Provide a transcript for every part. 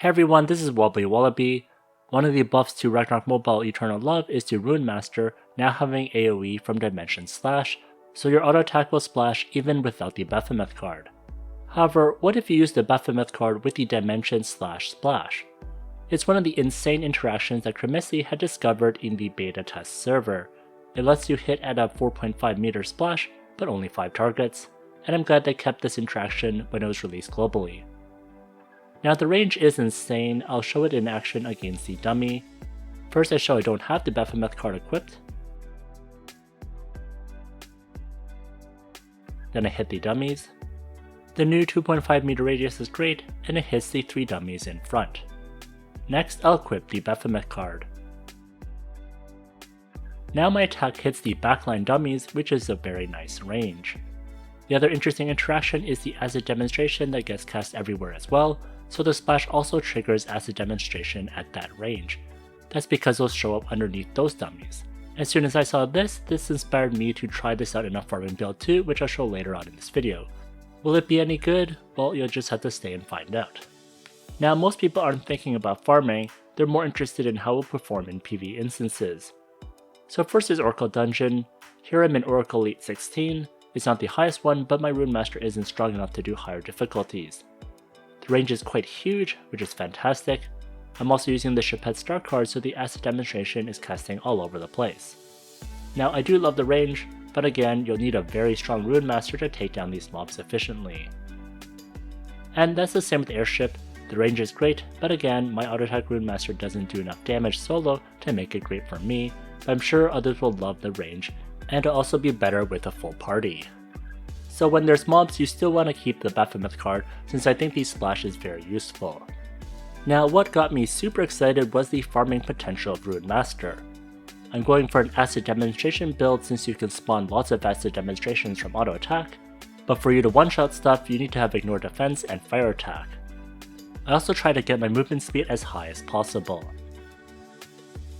Hey everyone, this is WobblyWallaby. One of the buffs to Ragnarok Mobile Eternal Love is to Rune Master now having AoE from Dimension Slash, so your auto attack will splash even without the Baphomet Card. However, what if you use the Baphomet Card with the Dimension Slash Splash? It's one of the insane interactions that Cremisi had discovered in the beta test server. It lets you hit at a 4.5 meter splash, but only 5 targets, and I'm glad they kept this interaction when it was released globally. Now the range is insane. I'll show it in action against the dummy. First I show I don't have the Baphomet Card equipped. Then I hit the dummies. The new 2.5 meter radius is great, and it hits the 3 dummies in front. Next I'll equip the Baphomet Card. Now my attack hits the backline dummies, which is a very nice range. The other interesting interaction is the acid demonstration that gets cast everywhere as well, so the splash also triggers acid demonstration at that range. That's because they'll show up underneath those dummies. As soon as I saw this inspired me to try this out in a farming build too, which I'll show later on in this video. Will it be any good? Well, you'll just have to stay and find out. Now most people aren't thinking about farming, they're more interested in how it will perform in PvE instances. So first is Oracle Dungeon. Here I'm in Oracle Elite 16. It's not the highest one, but my Rune Master isn't strong enough to do higher difficulties. The range is quite huge, which is fantastic. I'm also using the Chapet Star card, so the acid demonstration is casting all over the place. Now I do love the range, but again, you'll need a very strong Rune Master to take down these mobs efficiently. And that's the same with Airship. The range is great, but again, my auto attack Rune Master doesn't do enough damage solo to make it great for me, but I'm sure others will love the range, and it'll also be better with a full party. So when there's mobs, you still want to keep the Baphomet Card since I think the splash is very useful. Now what got me super excited was the farming potential of Rune Master. I'm going for an acid demonstration build since you can spawn lots of acid demonstrations from auto attack, but for you to one-shot stuff you need to have ignore defense and fire attack. I also try to get my movement speed as high as possible.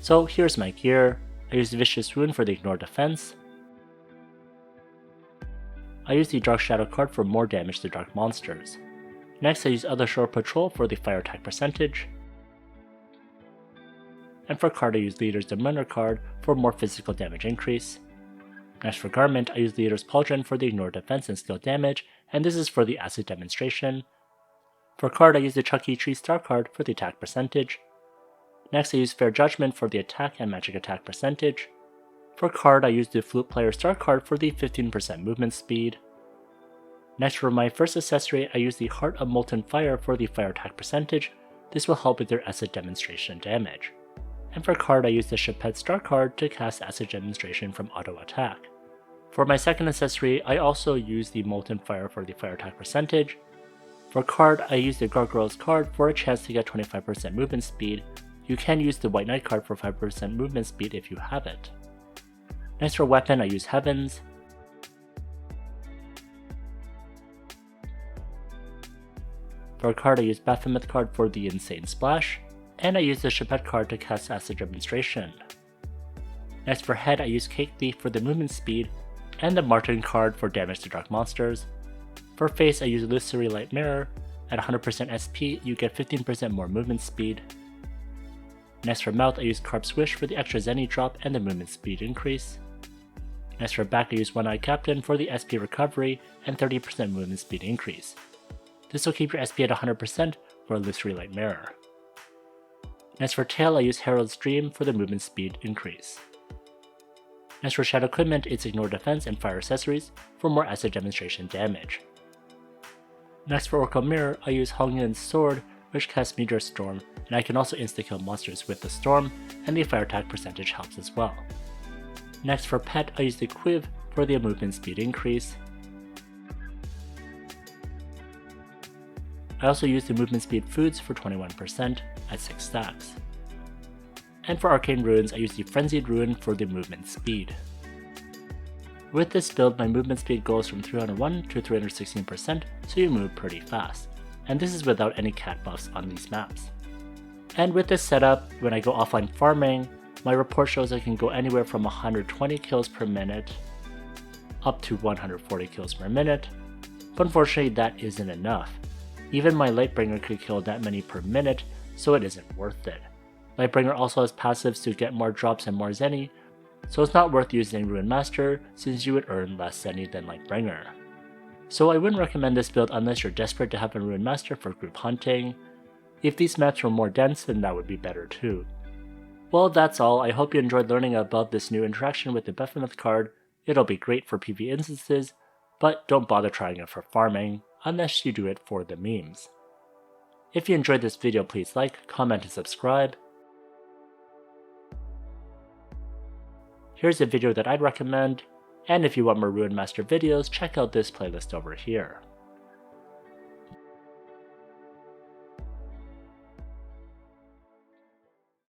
So here's my gear. I use Vicious Rune for the ignore defense. I use the Dark Shadow card for more damage to dark monsters. Next I use Other Shore Patrol for the fire attack percentage. And for card I use Leader's Demeanor card for more physical damage increase. Next for Garment I use Leader's Pauldron for the ignore defense and skill damage, and this is for the acid demonstration. For card I use the Chucky Tree Star card for the attack percentage. Next I use Fair Judgment for the attack and magic attack percentage. For card I use the Flute Player Star card for the 15% movement speed. Next for my first accessory I use the Heart of Molten Fire for the fire attack percentage. This will help with your acid demonstration damage. And for card I use the Chapet Star card to cast acid demonstration from auto attack. For my second accessory I also use the Molten Fire for the fire attack percentage. For card I use the Gargoyle's card for a chance to get 25% movement speed. You can use the White Knight card for 5% movement speed if you have it. Next for weapon I use Heavens. For a card I use Baphomet card for the Insane Splash, and I use the Chapet card to cast acid demonstration. Next for head I use Cake Thief for the movement speed, and the Martin card for damage to dark monsters. For face I use Illusory Light Mirror. At 100% SP you get 15% more movement speed. Next for mouth I use Carp Swish for the extra Zenny drop and the movement speed increase. Next for back I use One Eye Captain for the SP recovery and 30% movement speed increase. This will keep your SP at 100% for Illusory Light Mirror. Next for tail I use Herald's Dream for the movement speed increase. Next for shadow equipment it's ignore defense and fire accessories for more acid demonstration damage. Next for Oracle Mirror I use Hongyun's Sword, which casts Meteor Storm, and I can also insta-kill monsters with the storm, and the fire attack percentage helps as well. Next for pet I use the Quiv for the movement speed increase. I also use the movement speed foods for 21% at 6 stacks. And for arcane runes I use the Frenzied Rune for the movement speed. With this build my movement speed goes from 301 to 316%, so you move pretty fast. And this is without any cat buffs on these maps. And with this setup, when I go offline farming, my report shows I can go anywhere from 120 kills per minute up to 140 kills per minute, but unfortunately that isn't enough. Even my Lightbringer could kill that many per minute, so it isn't worth it. Lightbringer also has passives to get more drops and more Zenny, so it's not worth using Rune Master since you would earn less Zenny than Lightbringer. So I wouldn't recommend this build unless you're desperate to have a Rune Master for group hunting. If these maps were more dense, then that would be better too. Well, that's all. I hope you enjoyed learning about this new interaction with the Baphomet card. It'll be great for PvE instances, but don't bother trying it for farming, unless you do it for the memes. If you enjoyed this video, please like, comment, and subscribe. Here's a video that I'd recommend, and if you want more Rune Master videos, check out this playlist over here.